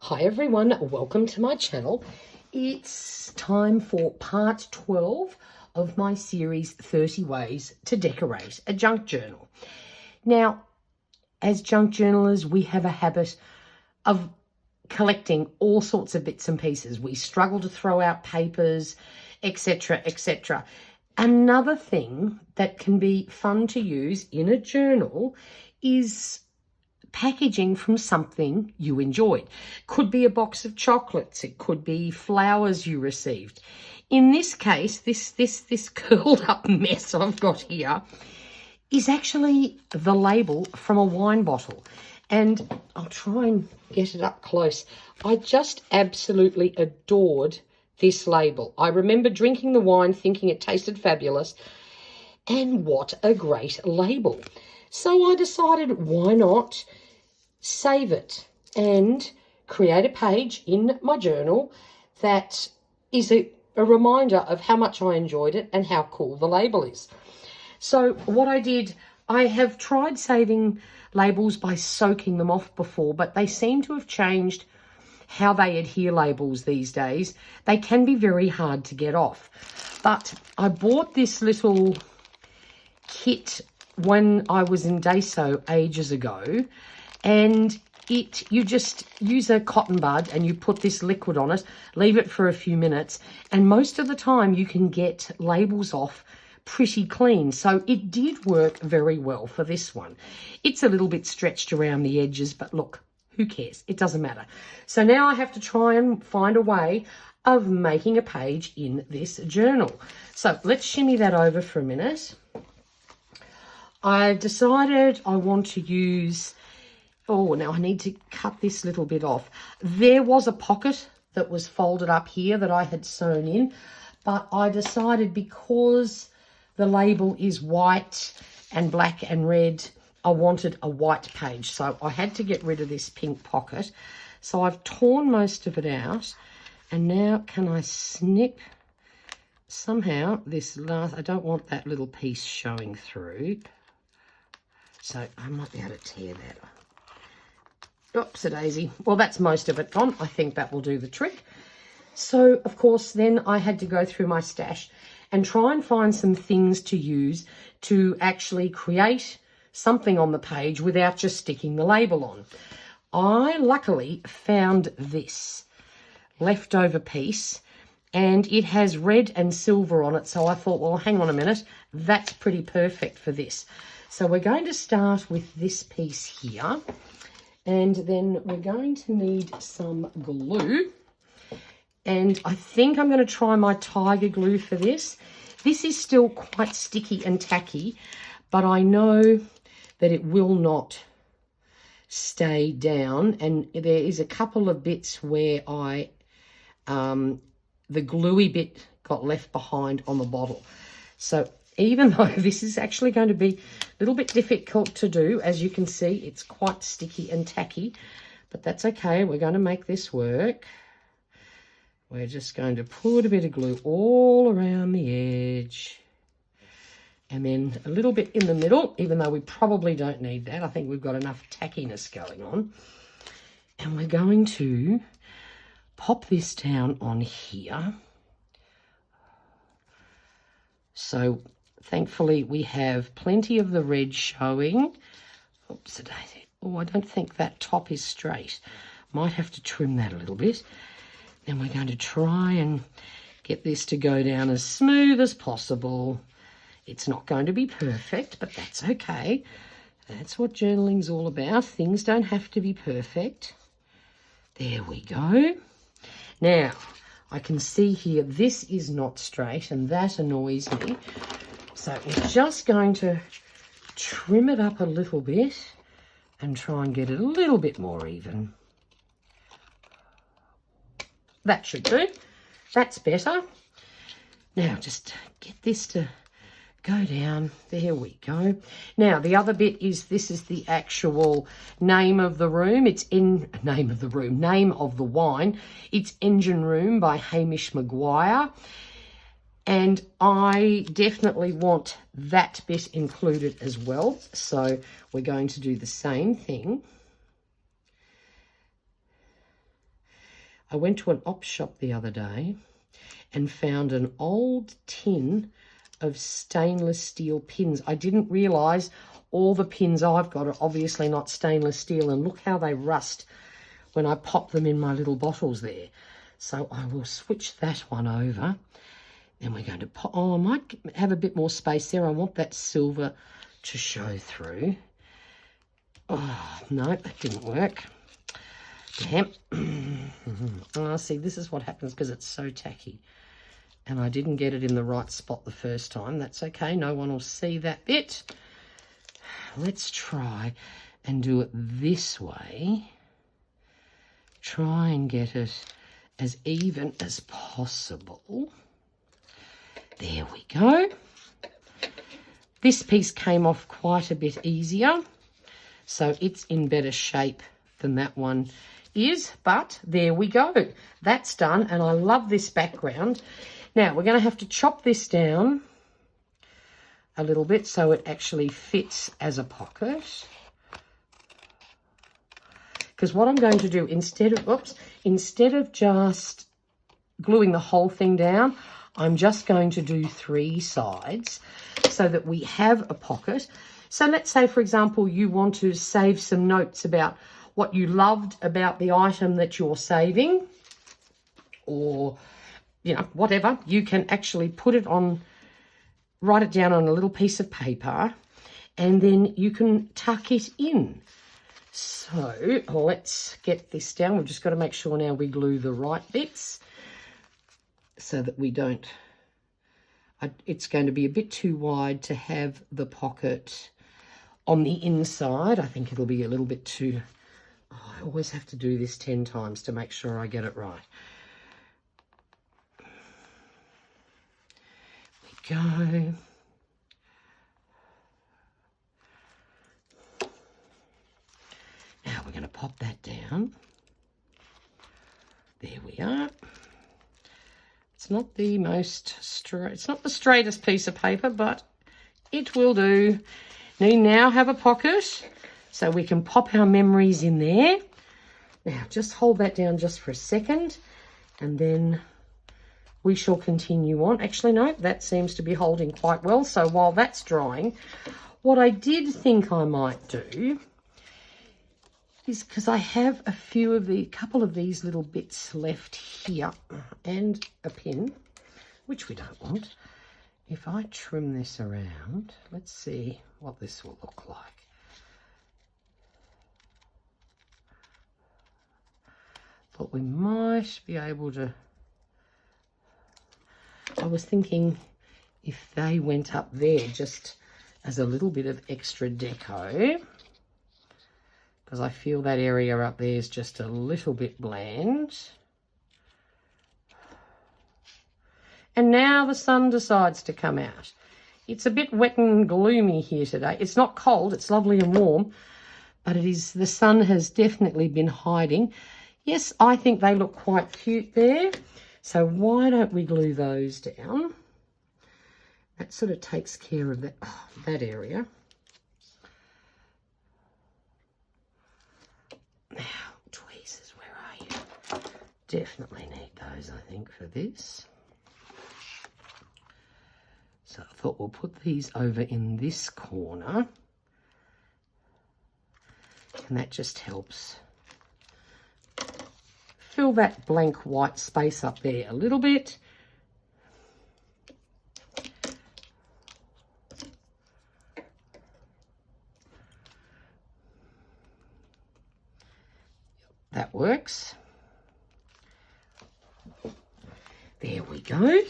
Hi everyone, welcome to my channel. It's time for part 12 of my series 30 Ways to Decorate a Junk Journal. Now, as junk journalers, we have a habit of collecting all sorts of bits and pieces. We struggle to throw out papers, etc., etc. Another thing that can be fun to use in a journal is packaging from something you enjoyed. Could be a box of chocolates. It could be flowers you received. In this case, this curled up mess I've got here is actually the label from a wine bottle. And I'll try and get it up close. I just absolutely adored this label. I remember drinking the wine thinking it tasted fabulous. And what a great label. So I decided, why not save it and create a page in my journal that is a reminder of how much I enjoyed it and how cool the label is. So what I did, I have tried saving labels by soaking them off before, but they seem to have changed how they adhere labels these days. They can be very hard to get off. But I bought this little kit when I was in Daiso ages ago, and you just use a cotton bud and you put this liquid on it, leave it for a few minutes, and most of the time you can get labels off pretty clean. So it did work very well for this one. It's a little bit stretched around the edges, but look, who cares? It doesn't matter. So now I have to try and find a way of making a page in this journal. So let's shimmy that over for a minute. I decided I want to use, now I need to cut this little bit off. There was a pocket that was folded up here that I had sewn in, but I decided because the label is white and black and red, I wanted a white page. So I had to get rid of this pink pocket. So I've torn most of it out, and now can I snip somehow this last, I don't want that little piece showing through. So I might be able to tear that. Oops-a-daisy. Well, that's most of it gone. I think that will do the trick. So, of course, then I had to go through my stash and try and find some things to use to actually create something on the page without just sticking the label on. I luckily found this leftover piece, and it has red and silver on it. So I thought, well, hang on a minute. That's pretty perfect for this. So we're going to start with this piece here, and then we're going to need some glue. And I think I'm going to try my tiger glue for this. This is still quite sticky and tacky, but I know that it will not stay down. And there is a couple of bits where the gluey bit got left behind on the bottle. So even though this is actually going to be a little bit difficult to do, as you can see, it's quite sticky and tacky, but that's okay. We're going to make this work. We're just going to put a bit of glue all around the edge, and then a little bit in the middle, even though we probably don't need that. I think we've got enough tackiness going on. And we're going to pop this down on here. So thankfully, we have plenty of the red showing. Oops, oh, I don't think that top is straight. Might have to trim that a little bit. Then we're going to try and get this to go down as smooth as possible. It's not going to be perfect, but that's okay. That's what journaling's all about. Things don't have to be perfect. There we go. Now, I can see here this is not straight, and that annoys me. So we're just going to trim it up a little bit and try and get it a little bit more even. That should do. That's better. Now just get this to go down. There we go. Now the other bit is, this is the actual name of the room. It's in name of the wine. It's Engine Room by Hamish Maguire. And I definitely want that bit included as well. So we're going to do the same thing. I went to an op shop the other day and found an old tin of stainless steel pins. I didn't realise all the pins I've got are obviously not stainless steel, and look how they rust when I pop them in my little bottles there. So I will switch that one over. Then we're going to pop, oh, I might have a bit more space there. I want that silver to show through. Oh, no, that didn't work. Damn. Oh, see, this is what happens because it's so tacky. And I didn't get it in the right spot the first time. That's okay. No one will see that bit. Let's try and do it this way. Try and get it as even as possible. There we go. This piece came off quite a bit easier, so it's in better shape than that one is, but there we go. That's done, and I love this background. Now, we're going to have to chop this down a little bit so it actually fits as a pocket. Because what I'm going to do, instead of just gluing the whole thing down, I'm just going to do 3 sides so that we have a pocket. So let's say, for example, you want to save some notes about what you loved about the item that you're saving, or, you know, whatever. You can actually put it on, write it down on a little piece of paper, and then you can tuck it in. So let's get this down. We've just got to make sure now we glue the right bits so that we don't, it's going to be a bit too wide to have the pocket on the inside. I think it'll be a little bit too, oh, I always have to do this 10 times to make sure I get it right. There we go. Now we're going to pop that down. There we are. It's not the most straight, it's not the straightest piece of paper, but it will do. We now have a pocket so we can pop our memories in there. Now just hold that down just for a second, and then we shall continue on. Actually, no, that seems to be holding quite well. So while that's drying, what I did think I might do is, because I have a couple of these little bits left here and a pin, which we don't want. If I trim this around, let's see what this will look like. Thought we might be able to, I was thinking if they went up there just as a little bit of extra deco, because I feel that area up there is just a little bit bland. And now the sun decides to come out. It's a bit wet and gloomy here today. It's not cold, it's lovely and warm, but it is, the sun has definitely been hiding. Yes, I think they look quite cute there. So why don't we glue those down? That sort of takes care of that, that area. Now, tweezers, where are you? Definitely need those, I think, for this. So I thought we'll put these over in this corner. And that just helps fill that blank white space up there a little bit. That works. There we go.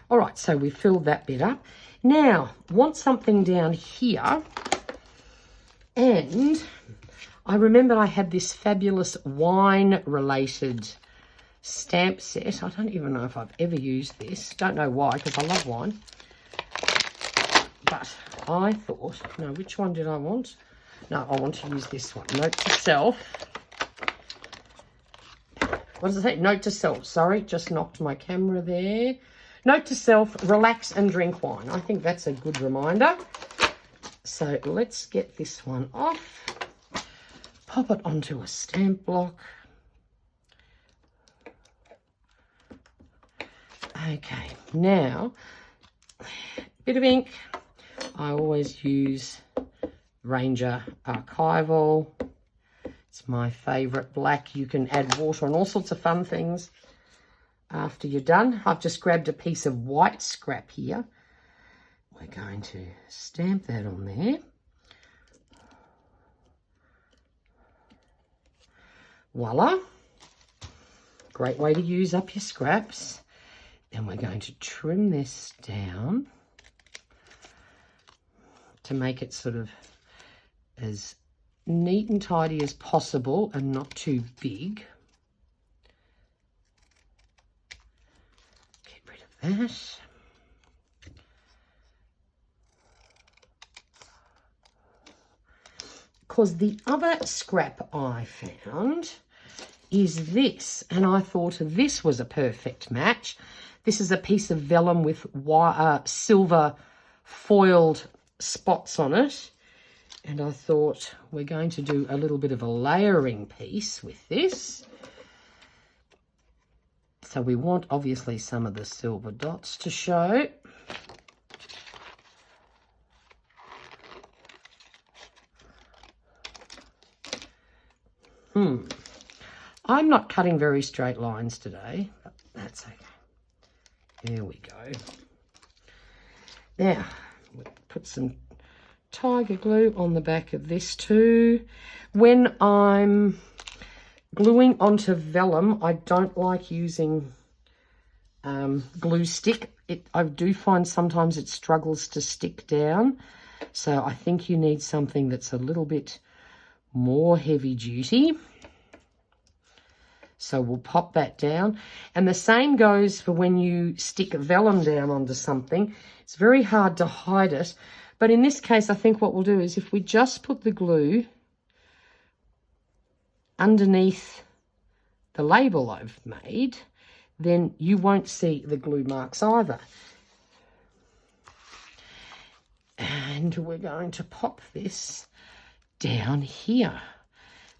All right, so we filled that bit up. Now, want something down here. And I remembered I had this fabulous wine-related stamp set. I don't even know if I've ever used this. Don't know why, because I love wine. But I thought, no, which one did I want? No, I want to use this one. Note to self. What does it say? Note to self. Sorry, just knocked my camera there. Note to self, relax and drink wine. I think that's a good reminder. So let's get this one off. Pop it onto a stamp block. Okay, now, bit of ink. I always use Ranger Archival. It's my favourite black. You can add water and all sorts of fun things after you're done. I've just grabbed a piece of white scrap here. We're going to stamp that on there. Voila. Great way to use up your scraps. Then we're going to trim this down to make it sort of as neat and tidy as possible and not too big. Get rid of that. Because the other scrap I found is this, and I thought this was a perfect match. This is a piece of vellum with silver foiled spots on it, and I thought we're going to do a little bit of a layering piece with this. So we want obviously some of the silver dots to show. I'm not cutting very straight lines today, but that's okay. There we go. Now, we'll put some tiger glue on the back of this too. When I'm gluing onto vellum, I don't like using glue stick. I do find sometimes it struggles to stick down. So I think you need something that's a little bit more heavy duty. So we'll pop that down. And the same goes for when you stick vellum down onto something. It's very hard to hide it. But in this case, I think what we'll do is if we just put the glue underneath the label I've made, then you won't see the glue marks either. And we're going to pop this down here.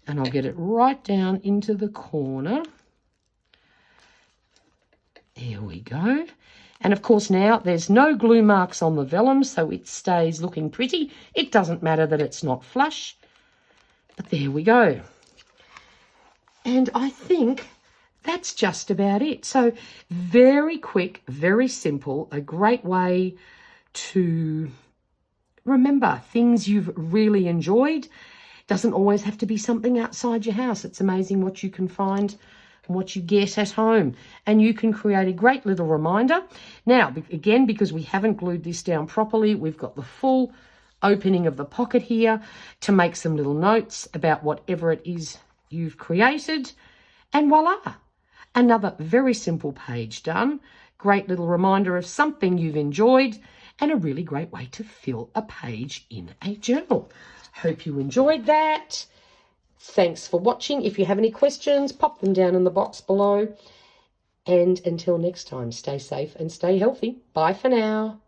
And I'll get it right down into the corner. There we go. And of course now there's no glue marks on the vellum, so it stays looking pretty. It doesn't matter that it's not flush, but there we go. And I think that's just about it. So very quick, very simple, a great way to remember things you've really enjoyed. Doesn't always have to be something outside your house. It's amazing what you can find and what you get at home. And you can create a great little reminder. Now, again, because we haven't glued this down properly, we've got the full opening of the pocket here to make some little notes about whatever it is you've created. And voila, another very simple page done. Great little reminder of something you've enjoyed and a really great way to fill a page in a journal. Hope you enjoyed that. Thanks for watching. If you have any questions, pop them down in the box below. And until next time, stay safe and stay healthy. Bye for now.